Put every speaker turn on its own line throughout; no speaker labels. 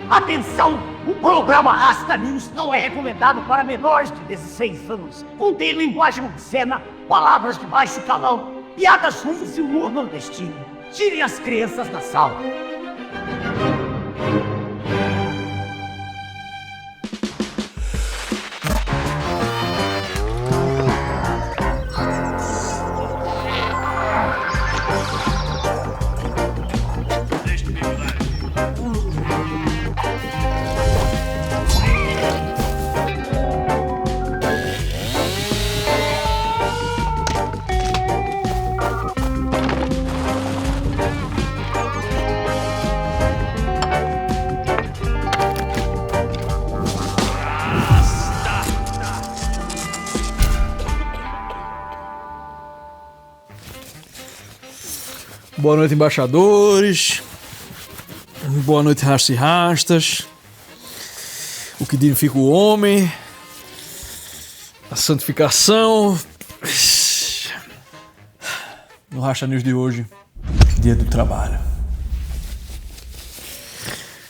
Atenção! O programa Rasta News não é recomendado para menores de 16 anos. Contém linguagem obscena, palavras de baixo calão, piadas ruins e humor nordestino. Tirem as crianças da sala.
Boa noite, embaixadores. Boa noite, rastas e rastas. O que dignifica o homem. A santificação. No Rasta News de hoje, dia do trabalho.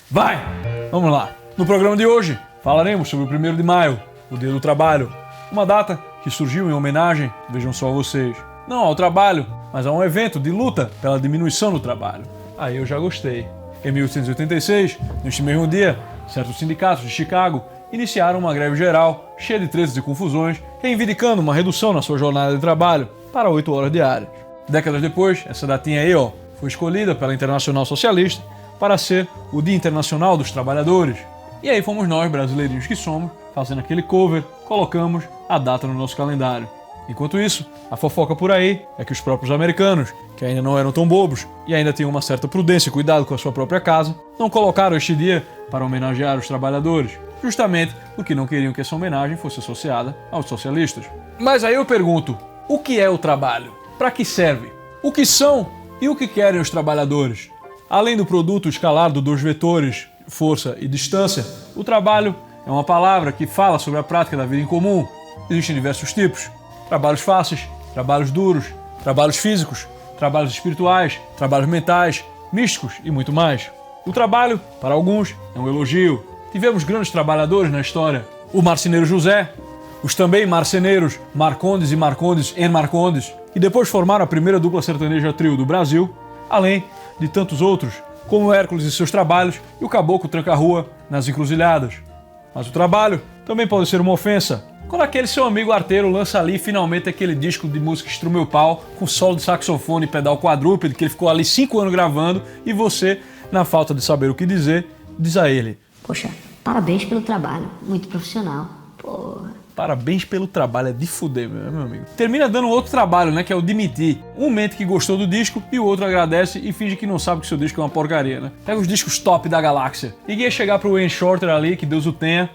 Vai! Vamos lá. No programa de hoje, falaremos sobre o 1º de maio, o dia do trabalho. Uma data que surgiu em homenagem, vejam só vocês, não ao trabalho, mas a um evento de luta pela diminuição do trabalho. Aí eu já gostei. Em 1886, neste mesmo dia, certos sindicatos de Chicago iniciaram uma greve geral, cheia de tretas e confusões, reivindicando uma redução na sua jornada de trabalho para 8 horas diárias. Décadas depois, essa datinha aí, foi escolhida pela Internacional Socialista para ser o Dia Internacional dos Trabalhadores. E aí fomos nós, brasileirinhos que somos, fazendo aquele cover, colocamos a data no nosso calendário. Enquanto isso, a fofoca por aí é que os próprios americanos, que ainda não eram tão bobos e ainda tinham uma certa prudência e cuidado com a sua própria casa, não colocaram este dia para homenagear os trabalhadores, justamente porque não queriam que essa homenagem fosse associada aos socialistas. Mas aí eu pergunto, o que é o trabalho? Para que serve? O que são e o que querem os trabalhadores? Além do produto escalar dos vetores, força e distância, o trabalho é uma palavra que fala sobre a prática da vida em comum. Existem diversos tipos. Trabalhos fáceis, trabalhos duros, trabalhos físicos, trabalhos espirituais, trabalhos mentais, místicos e muito mais. O trabalho, para alguns, é um elogio. Tivemos grandes trabalhadores na história. O marceneiro José, os também marceneiros Marcondes e Marcondes em Marcondes, que depois formaram a primeira dupla sertaneja trio do Brasil, além de tantos outros, como Hércules e seus trabalhos e o Caboclo Tranca-Rua nas encruzilhadas. Mas o trabalho também pode ser uma ofensa. Quando aquele seu amigo arteiro lança ali finalmente aquele disco de música Instrumeu Pau, com solo de saxofone e pedal quadrúpede, que ele ficou ali 5 anos gravando, e você, na falta de saber o que dizer, diz a ele:
poxa, parabéns pelo trabalho, muito profissional. Porra.
Parabéns pelo trabalho, é de fuder, meu amigo. Termina dando outro trabalho, né, que é o demitir. Um mente que gostou do disco e o outro agradece e finge que não sabe que seu disco é uma porcaria, né? Pega os discos top da galáxia. Ninguém ia chegar pro Wayne Shorter ali, que Deus o tenha,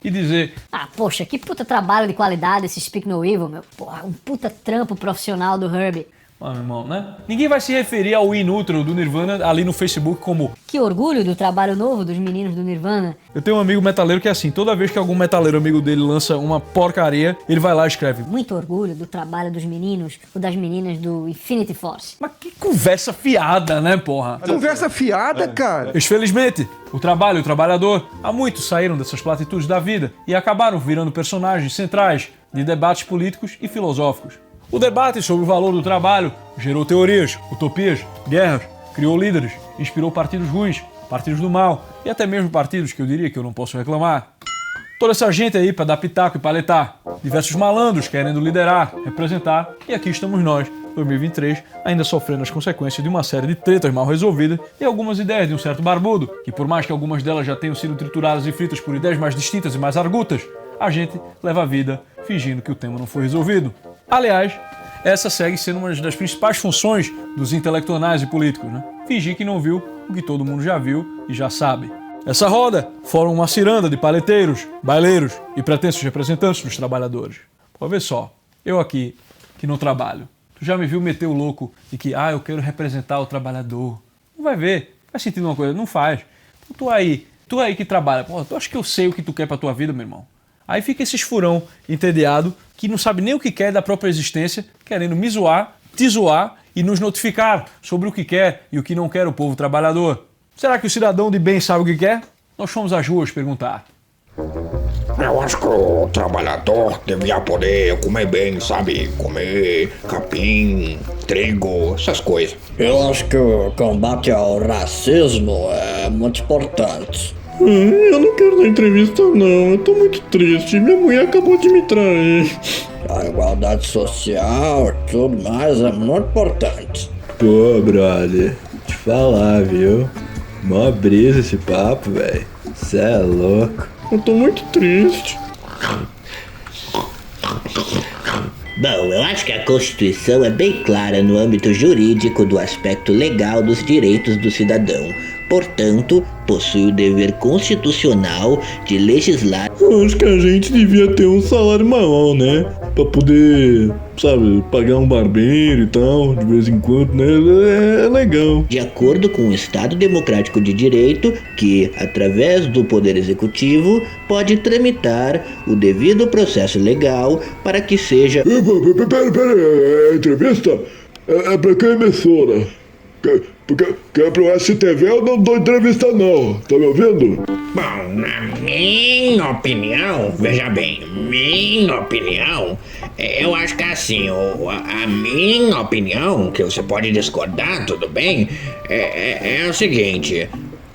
e dizer:
ah, poxa, que puta trabalho de qualidade esse Speak No Evil, meu. Porra, um puta trampo profissional do Herbie.
Ah, meu irmão, né? Ninguém vai se referir ao Inutro do Nirvana ali no Facebook como:
que orgulho do trabalho novo dos meninos do Nirvana.
Eu tenho um amigo metaleiro que é assim, toda vez que algum metaleiro amigo dele lança uma porcaria, ele vai lá e escreve:
muito orgulho do trabalho dos meninos ou das meninas do Infinity Force.
Mas que conversa fiada, né, porra?
Conversa fiada, cara.
Infelizmente, o trabalho e o trabalhador, há muitos saíram dessas platitudes da vida e acabaram virando personagens centrais de debates políticos e filosóficos. O debate sobre o valor do trabalho gerou teorias, utopias, guerras, criou líderes, inspirou partidos ruins, partidos do mal e até mesmo partidos que eu diria que eu não posso reclamar. Toda essa gente aí para dar pitaco e paletar, diversos malandros querendo liderar, representar, e aqui estamos nós, 2023, ainda sofrendo as consequências de uma série de tretas mal resolvidas e algumas ideias de um certo barbudo, que por mais que algumas delas já tenham sido trituradas e fritas por ideias mais distintas e mais argutas, a gente leva a vida fingindo que o tema não foi resolvido. Aliás, essa segue sendo uma das principais funções dos intelectuais e políticos, né? Fingir que não viu o que todo mundo já viu e já sabe. Essa roda forma uma ciranda de paleteiros, baileiros e pretensos representantes dos trabalhadores. Pode ver só, eu aqui, que não trabalho, tu já me viu meter o louco de que, eu quero representar o trabalhador. Não vai ver, faz sentido uma coisa, não faz. Então, tu aí que trabalha, pô, tu acha que eu sei o que tu quer pra tua vida, meu irmão? Aí fica esses furão entediado que não sabe nem o que quer da própria existência, querendo me zoar, te zoar e nos notificar sobre o que quer e o que não quer o povo trabalhador. Será que o cidadão de bem sabe o que quer? nós fomos às ruas perguntar.
Eu acho que o trabalhador devia poder comer bem, sabe? Comer capim, trigo, essas coisas.
Eu acho que o combate ao racismo é muito importante.
Eu não quero dar entrevista não, eu tô muito triste. Minha mulher acabou de me trair.
A igualdade social e tudo mais é muito importante.
Pô, brother, te falar, viu? Mó brisa esse papo, velho. Cê é louco.
Eu tô muito triste.
Bom, eu acho que a Constituição é bem clara no âmbito jurídico do aspecto legal dos direitos do cidadão. Portanto, possui o dever constitucional de legislar.
Eu acho que a gente devia ter um salário maior, né? Pra poder, sabe, pagar um barbeiro e tal, de vez em quando, né? É legal.
De acordo com o Estado Democrático de Direito, que, através do Poder Executivo, pode tramitar o devido processo legal para que seja...
Pera, é entrevista? É pra que emissora? Porque é pro STV eu não dou entrevista não, tá me ouvindo?
Bom, na minha opinião, veja bem, minha opinião, eu acho que assim, a minha opinião, que você pode discordar, tudo bem, é o seguinte,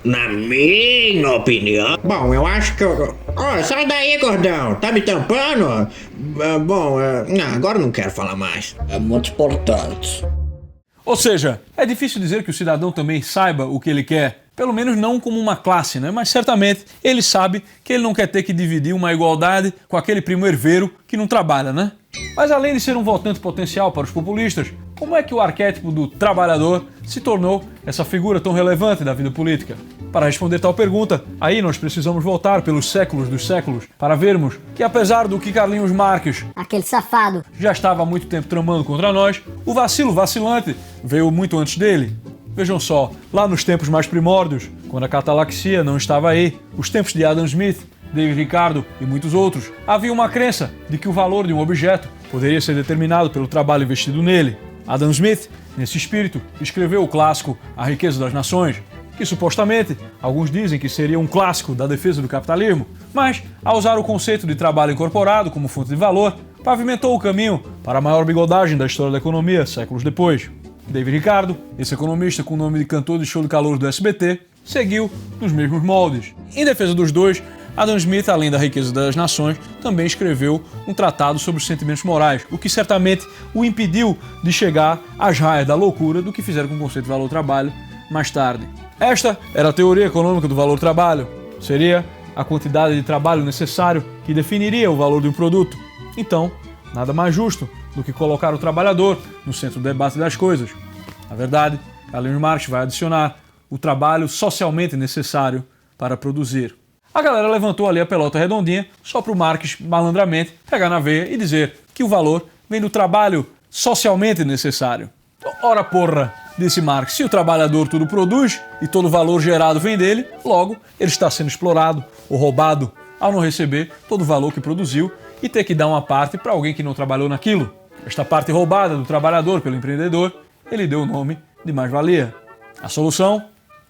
na minha opinião... Bom, eu acho que eu... sai daí, gordão, tá me tampando? Não, agora eu não quero falar mais.
É muito importante.
Ou seja, é difícil dizer que o cidadão também saiba o que ele quer, pelo menos não como uma classe, né? Mas certamente ele sabe que ele não quer ter que dividir uma igualdade com aquele primo herveiro que não trabalha, né? Mas além de ser um votante potencial para os populistas, como é que o arquétipo do trabalhador se tornou essa figura tão relevante da vida política? Para responder tal pergunta, aí nós precisamos voltar pelos séculos dos séculos para vermos que apesar do que Carlinhos Marques,
Aquele safado.
já estava há muito tempo tramando contra nós, o vacilo vacilante veio muito antes dele. Vejam só, lá nos tempos mais primórdios, quando a catalaxia não estava aí, os tempos de Adam Smith, David Ricardo e muitos outros, havia uma crença de que o valor de um objeto poderia ser determinado pelo trabalho investido nele. Adam Smith, nesse espírito, escreveu o clássico A Riqueza das Nações, que supostamente alguns dizem que seria um clássico da defesa do capitalismo, mas, ao usar o conceito de trabalho incorporado como fonte de valor, pavimentou o caminho para a maior bigodagem da história da economia séculos depois. David Ricardo, esse economista com o nome de cantor de show de calor do SBT, seguiu nos mesmos moldes. Em defesa dos dois, Adam Smith, além da Riqueza das Nações, também escreveu um tratado sobre os sentimentos morais, o que certamente o impediu de chegar às raias da loucura do que fizeram com o conceito de valor-trabalho mais tarde. Esta era a teoria econômica do valor-trabalho. Seria a quantidade de trabalho necessário que definiria o valor de um produto. Então, nada mais justo do que colocar o trabalhador no centro do debate das coisas. Na verdade, Carlinhos Marx vai adicionar o trabalho socialmente necessário para produzir. A galera levantou ali a pelota redondinha só para o Marx malandramente pegar na veia e dizer que o valor vem do trabalho socialmente necessário. Ora porra, disse Marx, se o trabalhador tudo produz e todo o valor gerado vem dele, logo ele está sendo explorado ou roubado ao não receber todo o valor que produziu e ter que dar uma parte para alguém que não trabalhou naquilo. Esta parte roubada do trabalhador pelo empreendedor, ele deu o nome de mais-valia. A solução?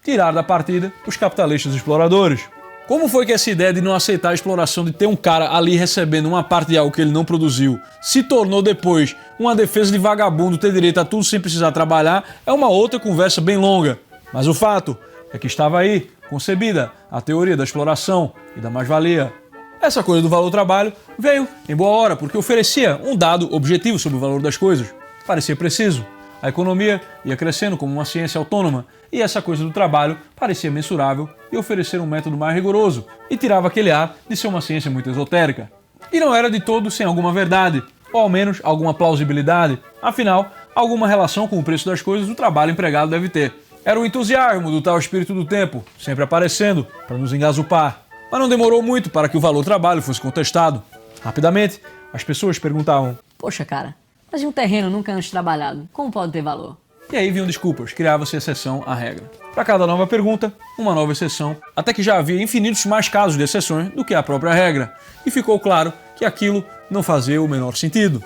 Tirar da partida os capitalistas exploradores. Como foi que essa ideia de não aceitar a exploração, de ter um cara ali recebendo uma parte de algo que ele não produziu, se tornou depois uma defesa de vagabundo ter direito a tudo sem precisar trabalhar, é uma outra conversa bem longa. Mas o fato é que estava aí, concebida, a teoria da exploração e da mais-valia. Essa coisa do valor-trabalho veio em boa hora, porque oferecia um dado objetivo sobre o valor das coisas. Parecia preciso. A economia ia crescendo como uma ciência autônoma e essa coisa do trabalho parecia mensurável e oferecer um método mais rigoroso e tirava aquele ar de ser uma ciência muito esotérica. E não era de todo sem alguma verdade, ou ao menos alguma plausibilidade. Afinal, alguma relação com o preço das coisas o trabalho empregado deve ter. Era o entusiasmo do tal espírito do tempo, sempre aparecendo para nos engazupar. Mas não demorou muito para que o valor-trabalho fosse contestado. Rapidamente, as pessoas perguntavam:
Poxa, cara, mas e um terreno nunca antes trabalhado, como pode ter valor?
E aí vinham desculpas, criava-se exceção à regra. Para cada nova pergunta, uma nova exceção, até que já havia infinitos mais casos de exceções do que a própria regra, e ficou claro que aquilo não fazia o menor sentido.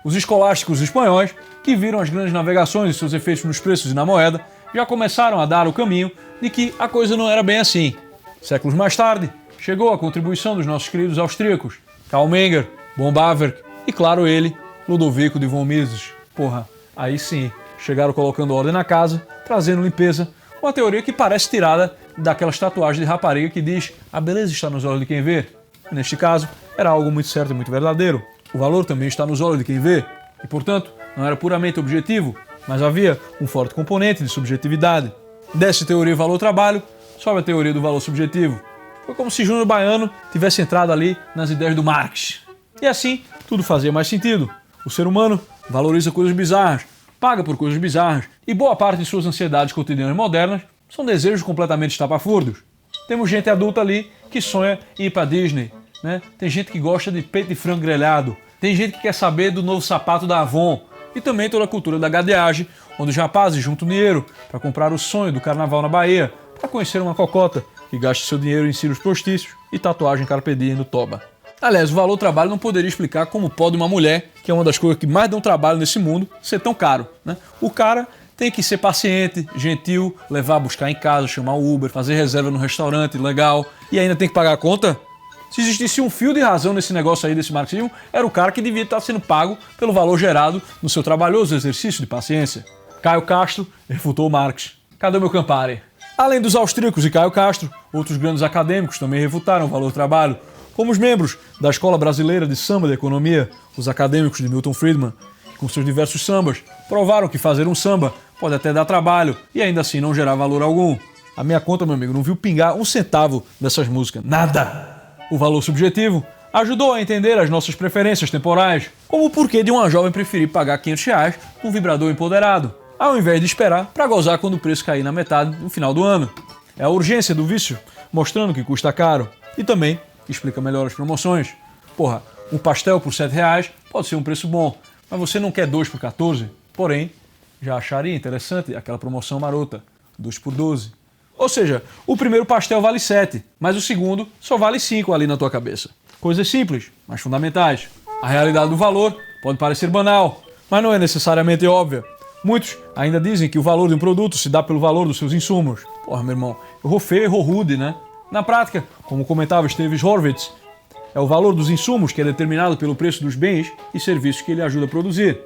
Os escolásticos espanhóis, que viram as grandes navegações e seus efeitos nos preços e na moeda, já começaram a dar o caminho de que a coisa não era bem assim. Séculos mais tarde, chegou a contribuição dos nossos queridos austríacos, Karl Menger, von Bamberg e, claro, ele, Ludovico de von Mises. Porra, aí sim, chegaram colocando ordem na casa, trazendo limpeza, uma teoria que parece tirada daquelas tatuagens de rapariga que diz a beleza está nos olhos de quem vê. Neste caso, era algo muito certo e muito verdadeiro. O valor também está nos olhos de quem vê. E, portanto, não era puramente objetivo, mas havia um forte componente de subjetividade. Dessa teoria valor-trabalho, sobe a teoria do valor subjetivo. Foi como se Júnior Baiano tivesse entrado ali nas ideias do Marx. E assim, tudo fazia mais sentido. O ser humano valoriza coisas bizarras, paga por coisas bizarras, e boa parte de suas ansiedades cotidianas modernas são desejos completamente estapafúrdios. Temos gente adulta ali que sonha em ir pra Disney, né? Tem gente que gosta de peito de frango grelhado, tem gente que quer saber do novo sapato da Avon, e também toda a cultura da gadeagem, onde os rapazes juntam dinheiro para comprar o sonho do carnaval na Bahia, para conhecer uma cocota que gasta seu dinheiro em cílios postícios e tatuagem carpe diem no toba. Aliás, o valor trabalho não poderia explicar como pode uma mulher, que é uma das coisas que mais dão trabalho nesse mundo, ser tão caro, né? O cara tem que ser paciente, gentil, levar, buscar em casa, chamar o Uber, fazer reserva no restaurante legal e ainda tem que pagar a conta? Se existisse um fio de razão nesse negócio aí desse marxismo, era o cara que devia estar sendo pago pelo valor gerado no seu trabalhoso exercício de paciência. Caio Castro refutou Marx. Cadê o meu Campari? Além dos austríacos e Caio Castro, outros grandes acadêmicos também refutaram o valor-trabalho, como os membros da Escola Brasileira de Samba de Economia, os acadêmicos de Milton Friedman, que com seus diversos sambas provaram que fazer um samba pode até dar trabalho e ainda assim não gerar valor algum. A minha conta, meu amigo, não viu pingar um centavo dessas músicas. Nada! O valor subjetivo ajudou a entender as nossas preferências temporais, como o porquê de uma jovem preferir pagar R$500 num vibrador empoderado, ao invés de esperar para gozar quando o preço cair na metade no final do ano. É a urgência do vício, mostrando que custa caro. E também explica melhor as promoções. Porra, um pastel por R$7 pode ser um preço bom, mas você não quer 2 por 14? Porém, já acharia interessante aquela promoção marota, 2 por 12. Ou seja, o primeiro pastel vale 7, mas o segundo só vale 5 ali na tua cabeça. Coisas simples, mas fundamentais. A realidade do valor pode parecer banal, mas não é necessariamente óbvia. Muitos ainda dizem que o valor de um produto se dá pelo valor dos seus insumos. Porra, meu irmão, errou feio, errou rude, né? Na prática, como comentava Steven Horwitz, é o valor dos insumos que é determinado pelo preço dos bens e serviços que ele ajuda a produzir.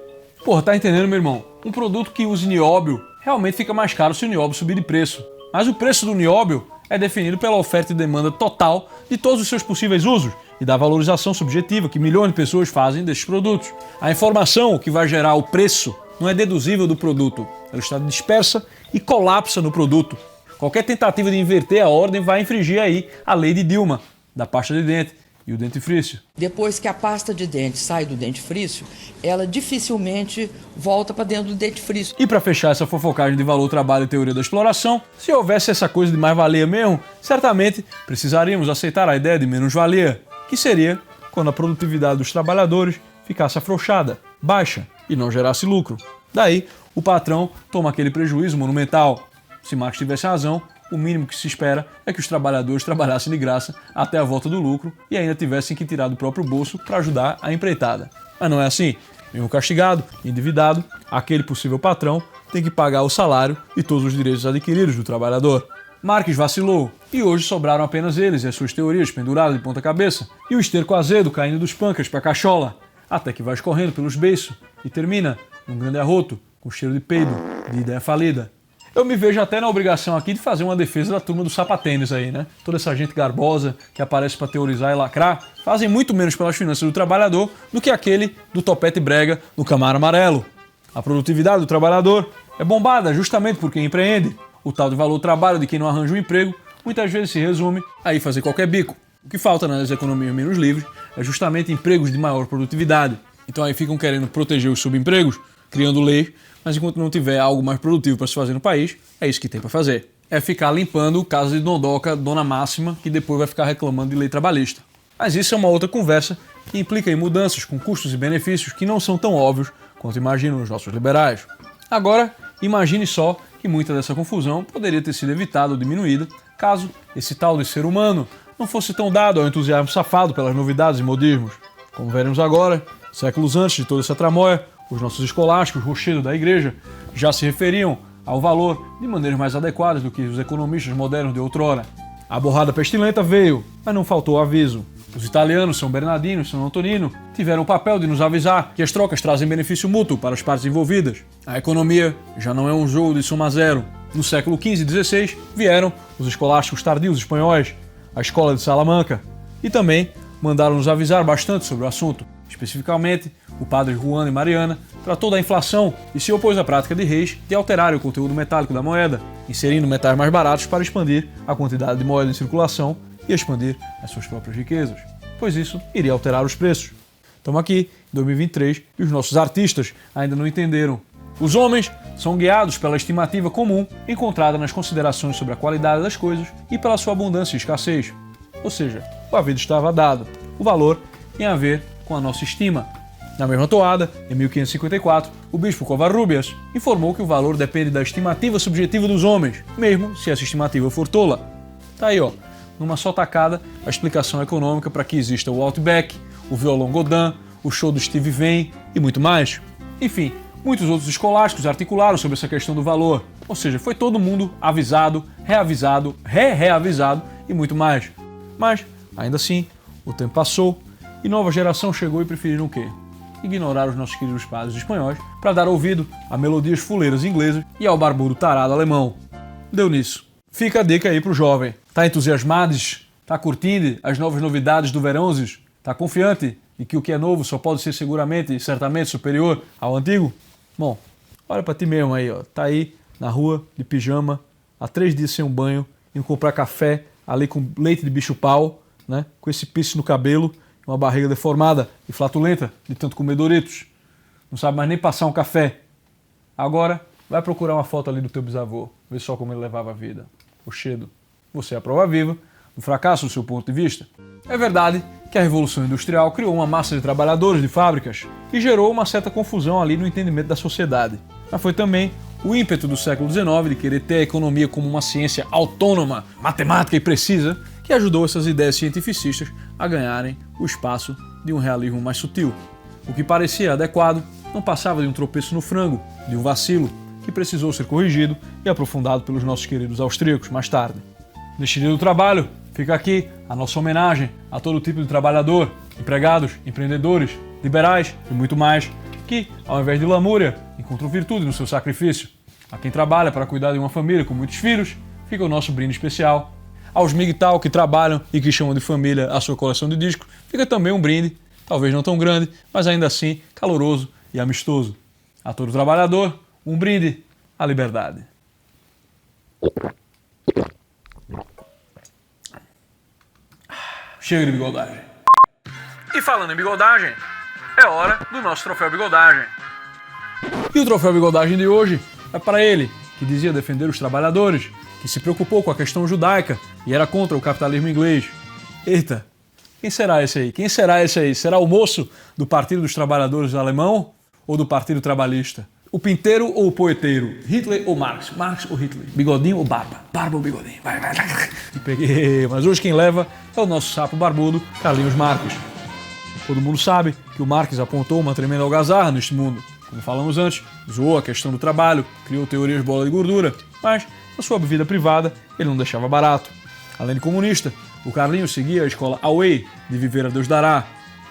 Porra, tá entendendo, meu irmão? Um produto que use nióbio realmente fica mais caro se o nióbio subir de preço. Mas o preço do nióbio é definido pela oferta e demanda total de todos os seus possíveis usos e da valorização subjetiva que milhões de pessoas fazem desses produtos. A informação que vai gerar o preço não é deduzível do produto, ela está dispersa e colapsa no produto. Qualquer tentativa de inverter a ordem vai infringir aí a lei de Dilma, da pasta de dente e o dentifrício.
Depois que a pasta de dente sai do dentifrício, ela dificilmente volta para dentro do dentifrício.
E para fechar essa fofocagem de valor, trabalho e teoria da exploração, se houvesse essa coisa de mais-valia mesmo, certamente precisaríamos aceitar a ideia de menos-valia, que seria quando a produtividade dos trabalhadores ficasse afrouxada, baixa e não gerasse lucro. Daí, o patrão toma aquele prejuízo monumental. Se Marx tivesse razão, o mínimo que se espera é que os trabalhadores trabalhassem de graça até a volta do lucro e ainda tivessem que tirar do próprio bolso para ajudar a empreitada. Mas não é assim. Mesmo castigado, endividado, aquele possível patrão tem que pagar o salário e todos os direitos adquiridos do trabalhador. Marx vacilou e hoje sobraram apenas eles e as suas teorias penduradas de ponta cabeça e o esterco azedo caindo dos pancas para a cachola, até que vai escorrendo pelos beiços e termina num grande arroto com cheiro de peido, de ideia falida. Eu me vejo até na obrigação aqui de fazer uma defesa da turma do sapatênis aí, né? Toda essa gente garbosa que aparece para teorizar e lacrar fazem muito menos pelas finanças do trabalhador do que aquele do topete brega no Camaro amarelo. A produtividade do trabalhador é bombada justamente por quem empreende. O tal de valor trabalho de quem não arranja um emprego muitas vezes se resume a ir fazer qualquer bico. O que falta nas economias menos livres é justamente empregos de maior produtividade. Então aí ficam querendo proteger os subempregos, criando leis, mas enquanto não tiver algo mais produtivo para se fazer no país, é isso que tem para fazer. É ficar limpando o caso de Dondoca, Dona Máxima, que depois vai ficar reclamando de lei trabalhista. Mas isso é uma outra conversa que implica em mudanças com custos e benefícios que não são tão óbvios quanto imaginam os nossos liberais. Agora, imagine só que muita dessa confusão poderia ter sido evitada ou diminuída caso esse tal de ser humano não fosse tão dado ao entusiasmo safado pelas novidades e modismos. Como veremos agora, séculos antes de toda essa tramóia, os nossos escolásticos, rochedos da igreja, já se referiam ao valor de maneiras mais adequadas do que os economistas modernos de outrora. A borrada pestilenta veio, mas não faltou aviso. Os italianos, São Bernardino e São Antonino, tiveram o papel de nos avisar que as trocas trazem benefício mútuo para as partes envolvidas. A economia já não é um jogo de soma zero. No século XV e XVI vieram os escolásticos tardios espanhóis, a escola de Salamanca, e também mandaram nos avisar bastante sobre o assunto. Especificamente, o padre Juan de Mariana tratou da inflação e se opôs à prática de reis de alterar o conteúdo metálico da moeda, inserindo metais mais baratos para expandir a quantidade de moeda em circulação e expandir as suas próprias riquezas, pois isso iria alterar os preços. Estamos aqui em 2023 e os nossos artistas ainda não entenderam. Os homens são guiados pela estimativa comum encontrada nas considerações sobre a qualidade das coisas e pela sua abundância e escassez. Ou seja, o havido estava dado. O valor tem a ver com a nossa estima. Na mesma toada, em 1554, o bispo Covarrubias informou que o valor depende da estimativa subjetiva dos homens, mesmo se essa estimativa for tola. Tá aí, ó, numa só tacada, a explicação econômica para que exista o Outback, o violão Godin, o show do Steve Vai e muito mais. Enfim, muitos outros escolásticos articularam sobre essa questão do valor, ou seja, foi todo mundo avisado, reavisado, reavisado e muito mais. Mas, ainda assim, o tempo passou e nova geração chegou e preferiram o quê? Ignorar os nossos queridos padres espanhóis para dar ouvido a melodias fuleiras inglesas e ao barbudo tarado alemão. Deu nisso. Fica a dica aí pro jovem. Tá entusiasmado? Tá curtindo as novas novidades do verãozes? Tá confiante de que o que é novo só pode ser seguramente e certamente superior ao antigo? Bom, olha pra ti mesmo aí, ó. Tá aí na rua, de pijama, há 3 dias sem um banho, indo comprar café, ali com leite de bicho-pau, né? Com esse piso no cabelo, uma barriga deformada e flatulenta de tanto comer Doritos. Não sabe mais nem passar um café. Agora, vai procurar uma foto ali do teu bisavô, ver só como ele levava a vida. Oxedo, você é a prova viva do fracasso do seu ponto de vista. É verdade que a Revolução Industrial criou uma massa de trabalhadores de fábricas e gerou uma certa confusão ali no entendimento da sociedade. Mas foi também o ímpeto do século XIX de querer ter a economia como uma ciência autônoma, matemática e precisa, que ajudou essas ideias cientificistas a ganharem o espaço de um realismo mais sutil. O que parecia adequado não passava de um tropeço no frango, de um vacilo, que precisou ser corrigido e aprofundado pelos nossos queridos austríacos mais tarde. Neste Dia do Trabalho, fica aqui a nossa homenagem a todo tipo de trabalhador, empregados, empreendedores, liberais e muito mais, que, ao invés de lamúria, encontram virtude no seu sacrifício. A quem trabalha para cuidar de uma família com muitos filhos, fica o nosso brinde especial. Aos MGTOW que trabalham e que chamam de família a sua coleção de discos, fica também um brinde, talvez não tão grande, mas ainda assim caloroso e amistoso. A todo trabalhador, um brinde à liberdade. Chega de bigodagem. E falando em bigodagem, é hora do nosso troféu bigodagem. E o troféu bigodagem de hoje é para ele, que dizia defender os trabalhadores, que se preocupou com a questão judaica e era contra o capitalismo inglês. Eita, quem será esse aí? Quem será esse aí? Será o moço do Partido dos Trabalhadores alemão ou do Partido Trabalhista? O pinteiro ou o poeteiro? Hitler ou Marx? Marx ou Hitler? Bigodinho ou barba? Barba ou bigodinho? Vai. Peguei. Mas hoje quem leva é o nosso sapo barbudo, Carlinhos Marques. Todo mundo sabe que o Marx apontou uma tremenda algazarra neste mundo. Como falamos antes, zoou a questão do trabalho, criou teorias bola de gordura, mas na sua vida privada ele não deixava barato. Além de comunista, o Carlinhos seguia a escola Away de viver a Deus dará.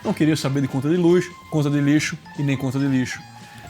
Não queria saber de conta de luz, conta de lixo e nem conta de lixo.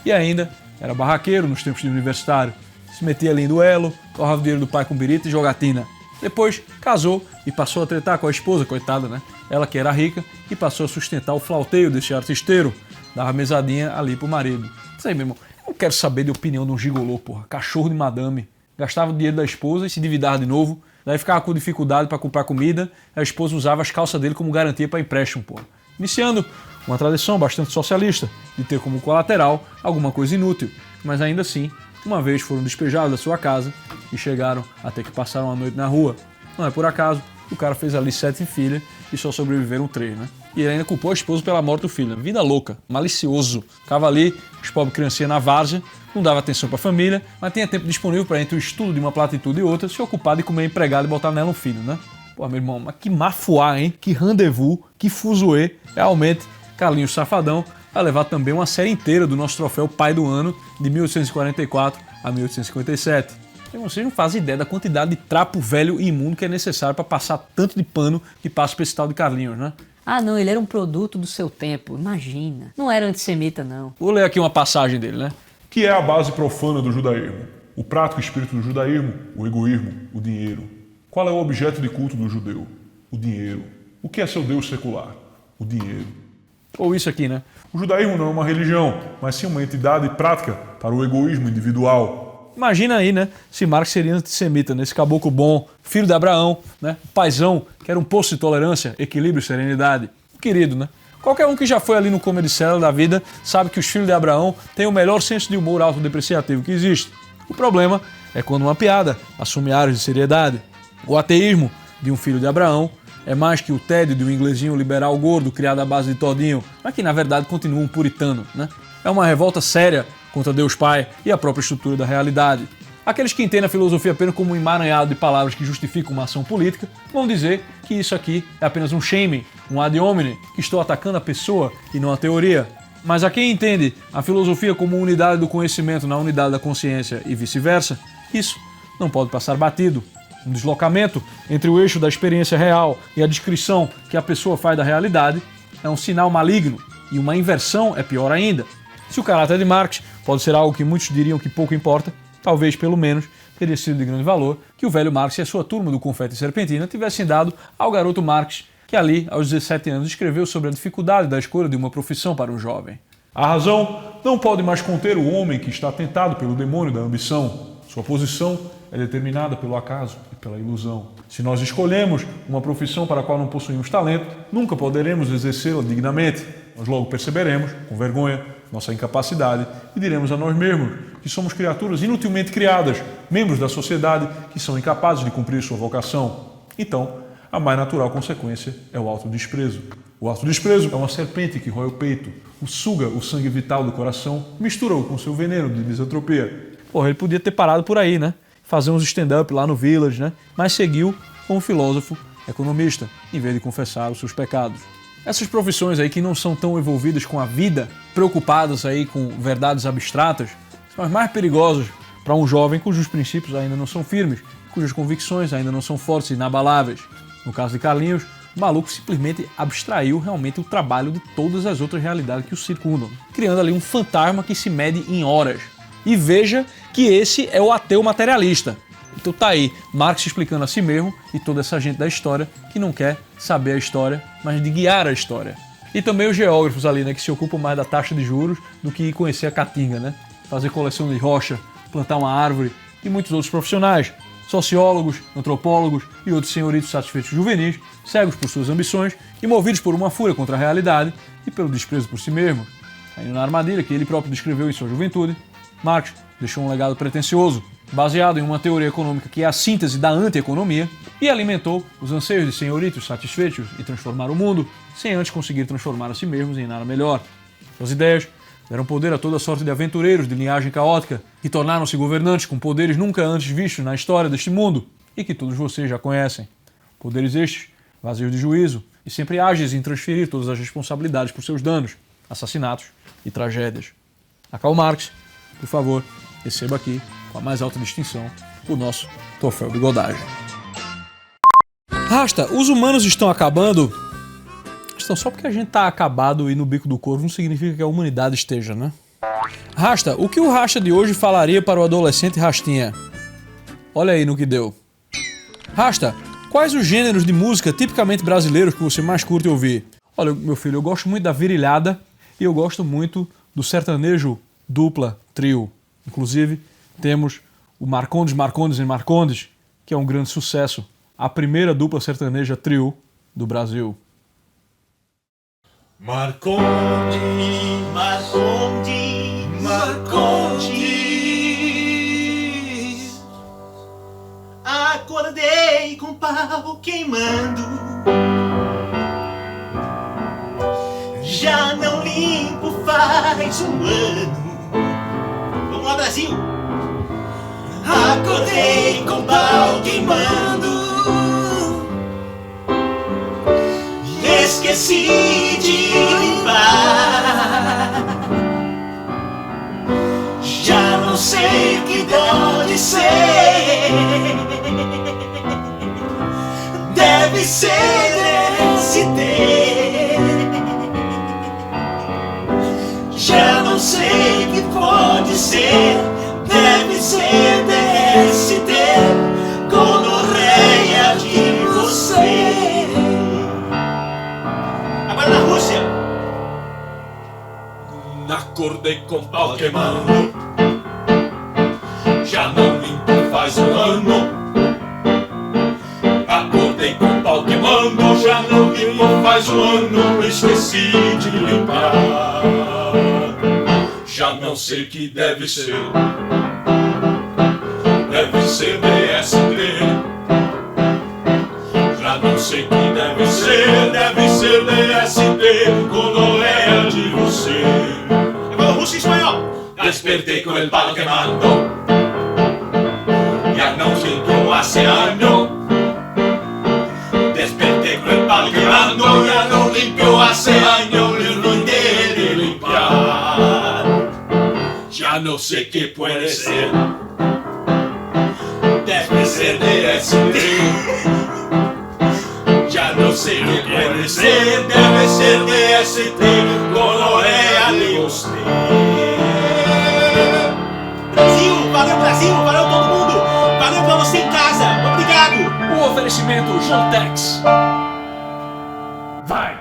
E ainda era barraqueiro nos tempos de universitário. Se metia ali em duelo, torrava o dinheiro do pai com birita e jogatina. Depois casou e passou a tretar com a esposa, coitada, né? Ela que era rica e passou a sustentar o flauteio desse artisteiro. Dava mesadinha ali pro marido. Isso aí, meu irmão. Eu não quero saber de opinião de um gigolô, porra. Cachorro de madame. Gastava o dinheiro da esposa e se endividava de novo. Daí ficava com dificuldade para comprar comida. A esposa usava as calças dele como garantia para empréstimo, porra. Iniciando uma tradição bastante socialista de ter como colateral alguma coisa inútil. Mas ainda assim, uma vez foram despejados da sua casa e chegaram a ter que passar uma noite na rua. Não é por acaso, o cara fez ali 7 filhas e só sobreviveram 3, né? E ele ainda culpou a esposa pela morte do filho. Vida louca, malicioso. Ficava ali, os pobres criancinhas na várzea, não dava atenção para a família, mas tinha tempo disponível para, entre o estudo de uma platitude e outra, se ocupar de comer empregado e botar nela um filho, né? Pô, meu irmão, mas que mafuá, hein? Que rendezvous, que fuzuê. Realmente, Carlinhos Safadão vai levar também uma série inteira do nosso troféu Pai do Ano, de 1844 a 1857. Vocês não fazem ideia da quantidade de trapo velho e imundo que é necessário para passar tanto de pano que passa pra esse tal de Carlinhos, né?
Ah, não, ele era um produto do seu tempo, imagina. Não era antissemita, não.
Vou ler aqui uma passagem dele, né?
Que é a base profana do judaísmo. O prático espírito do judaísmo, o egoísmo, o dinheiro. Qual é o objeto de culto do judeu? O dinheiro. O que é seu Deus secular? O dinheiro.
Ou isso aqui, né?
O judaísmo não é uma religião, mas sim uma entidade prática para o egoísmo individual.
Imagina aí, né? Se Marx seria antissemita, né? Esse caboclo bom, filho de Abraão, né? Paizão, que era um poço de tolerância, equilíbrio e serenidade. Querido, né? Qualquer um que já foi ali no Comedy Cellar da vida sabe que os filhos de Abraão têm o melhor senso de humor autodepreciativo que existe. O problema é quando uma piada assume áreas de seriedade. O ateísmo de um filho de Abraão é mais que o tédio de um inglesinho liberal gordo criado à base de todinho, mas que na verdade continua um puritano, né? É uma revolta séria contra Deus Pai e a própria estrutura da realidade. Aqueles que entendem a filosofia apenas como um emaranhado de palavras que justificam uma ação política vão dizer que isso aqui é apenas um shaming, um ad hominem, que estou atacando a pessoa e não a teoria. Mas a quem entende a filosofia como unidade do conhecimento na unidade da consciência e vice-versa, isso não pode passar batido. Um deslocamento entre o eixo da experiência real e a descrição que a pessoa faz da realidade é um sinal maligno, e uma inversão é pior ainda. Se o caráter de Marx pode ser algo que muitos diriam que pouco importa, talvez, pelo menos, teria sido de grande valor que o velho Marx e a sua turma do Confete e Serpentina tivessem dado ao garoto Marx, que ali, aos 17 anos, escreveu sobre a dificuldade da escolha de uma profissão para um jovem.
A razão não pode mais conter o homem que está tentado pelo demônio da ambição. Sua posição é determinada pelo acaso e pela ilusão. Se nós escolhemos uma profissão para a qual não possuímos talento, nunca poderemos exercê-la dignamente. Nós logo perceberemos, com vergonha, nossa incapacidade e diremos a nós mesmos que somos criaturas inutilmente criadas, membros da sociedade que são incapazes de cumprir sua vocação. Então, a mais natural consequência é o autodesprezo. O autodesprezo é uma serpente que rói o peito, suga o sangue vital do coração, mistura-o com seu veneno de misantropia.
Porra, ele podia ter parado por aí, né? Fazer uns stand-up lá no Village, né? Mas seguiu como filósofo economista, em vez de confessar os seus pecados. Essas profissões aí que não são tão envolvidas com a vida, preocupadas aí com verdades abstratas, são as mais perigosas para um jovem cujos princípios ainda não são firmes, cujas convicções ainda não são fortes e inabaláveis. No caso de Carlinhos, o maluco simplesmente abstraiu realmente o trabalho de todas as outras realidades que o circundam, criando ali um fantasma que se mede em horas. E veja que esse é o ateu materialista. Então tá aí, Marx explicando a si mesmo e toda essa gente da história que não quer saber a história, mas de guiar a história. E também os geógrafos ali, né, que se ocupam mais da taxa de juros do que conhecer a caatinga, né? Fazer coleção de rocha, plantar uma árvore e muitos outros profissionais, sociólogos, antropólogos e outros senhoritos satisfeitos juvenis, cegos por suas ambições e movidos por uma fúria contra a realidade e pelo desprezo por si mesmos. Caindo na armadilha que ele próprio descreveu em sua juventude, Marx deixou um legado pretensioso, baseado em uma teoria econômica que é a síntese da anti-economia, e alimentou os anseios de senhoritos satisfeitos em transformar o mundo, sem antes conseguir transformar a si mesmos em nada melhor. Suas ideias deram poder a toda sorte de aventureiros de linhagem caótica, que tornaram-se governantes com poderes nunca antes vistos na história deste mundo, e que todos vocês já conhecem. Poderes estes, vazios de juízo, e sempre ágeis em transferir todas as responsabilidades por seus danos, assassinatos e tragédias. A Karl Marx, por favor, receba aqui, com a mais alta distinção, o nosso troféu bigodagem. Rasta, os humanos estão acabando? Estão só porque a gente tá acabado e no bico do corvo não significa que a humanidade esteja, né? Rasta, o que o Rasta de hoje falaria para o adolescente Rastinha? Olha aí no que deu. Rasta, quais os gêneros de música tipicamente brasileiros que você mais curte ouvir? Olha, meu filho, eu gosto muito da virilhada e eu gosto muito do sertanejo dupla, trio. Inclusive, temos o Marcondes, Marcondes e Marcondes, que é um grande sucesso. A primeira dupla sertaneja trio do Brasil.
Marcondes, Marcondes, Marcondes. Acordei com o pau queimando. Já não limpo faz um ano. Vamos lá, Brasil! Acordei com o pau queimando. Esqueci de limpar. Já não sei o que pode ser. ser DST. Já não sei o que pode ser, deve ser DST. Gonorreia de você. Agora na Rússia.
Acordei com pau queimando, já não limpo faz um ano. Acordei com pau queimando, já não limpo faz um ano. Esqueci de limpar, já não sei o que deve ser. Deve ser DST. Já não sei o que deve ser DST. Gonorreia de você.
Agora russo e espanhol.
Despertei con el palo quemando, ya no limpió hace año. Desperté con el palo quemando, ya no limpió hace año. Le olvidé de limpiar, ya no sé qué puede ser. Debe ser DST. Ya no sé qué puede ser, debe ser DST. Gonorreia de você.
Brasil, valeu todo mundo, valeu pra você em casa, obrigado.
O oferecimento Jantex.
Vai!